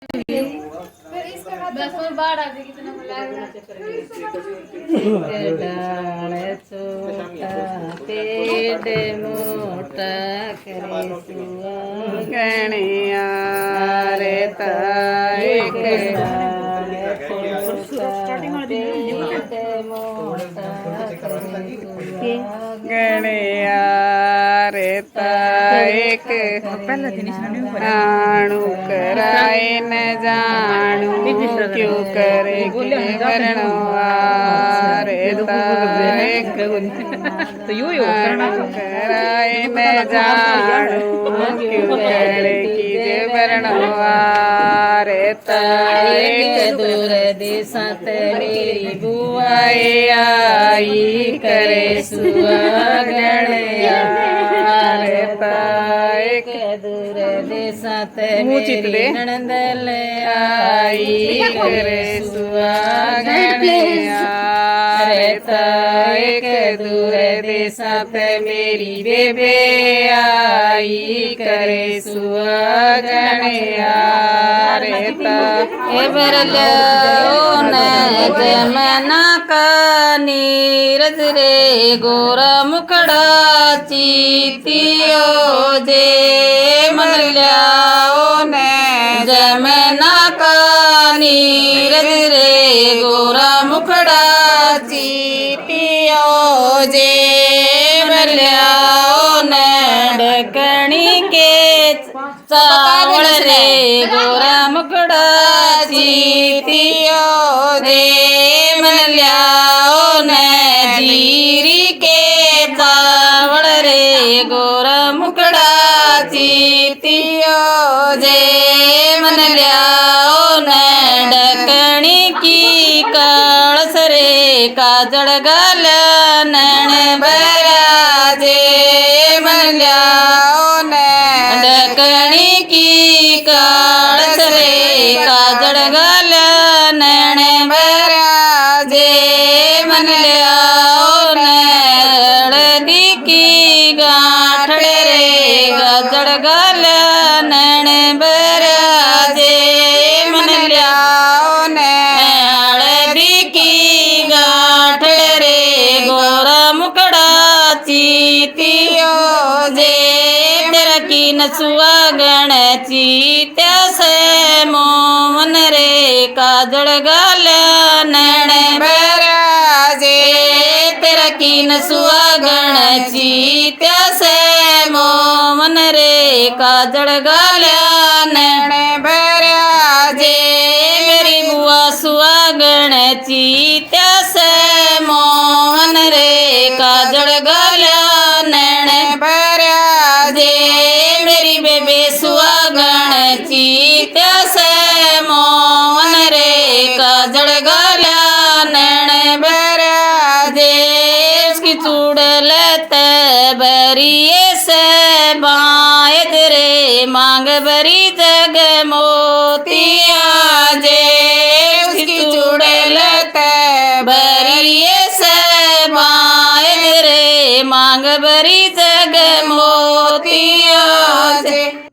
बस और बाढ़ आ जाएगी तो नंबर लाएगा डाल छोटा पेड़ मोटा करे गणिया रे ताई गणिया रे ताई आणु कराए न जानू क्यों करे रे ताई कराए न जानू क्यों करे की रे ताई दूर देसात मेरी बुआई आई करे सुहागणया रे ताई दूर देसात मेरी ननद ले आई करे सुहागणया रे ताई दूर देसात मेरी बेबे आई करे सुहागणया रे ताई जमना का नीरज रे गोरा मुखड़ा चीतियो जे मरल्याओ ने जमना का नीरज रे गोरा मुखड़ा चीतियो जे मरल्याओ ने डकणी के चावल रे गोरा मुखड़ा चीतियो दे मन लियाओ न जीरी के चावल रे गोरा मुखड़ा चीतियो जे मन लियाओ न डकणी की कालस रे काजल गाल नैन बराजे मन लियाओ न डकणी की कालस रे काजल गाल नैन बराजे मन लियाओ न हल्दी की गांठ रे काजल गाल नैन बराजे मन लियाओ न हल्दी की गांठ रे गोरा मुखड़ा चीतियो जे की नसुआ गण चीत्या से मोमन रे काजल गाल नैन बराजे तेरा की नसुआ गण चीत्या से मोमन रे काजल गाल नैन बराजे मेरी बुआ सुहागण चीत्या से मोहन रे काजल गाल नैन बराजे मेरी बेबे सुहागण चीत्या से मोहन रे काजल गाल नैन बराजे उसकी चूड़ल बरिए से बायद रे मांग बरी जग मोतिया जे उसकी चूड़ल बरिए से बायद रे मांग बरी जग मोतिया जे एक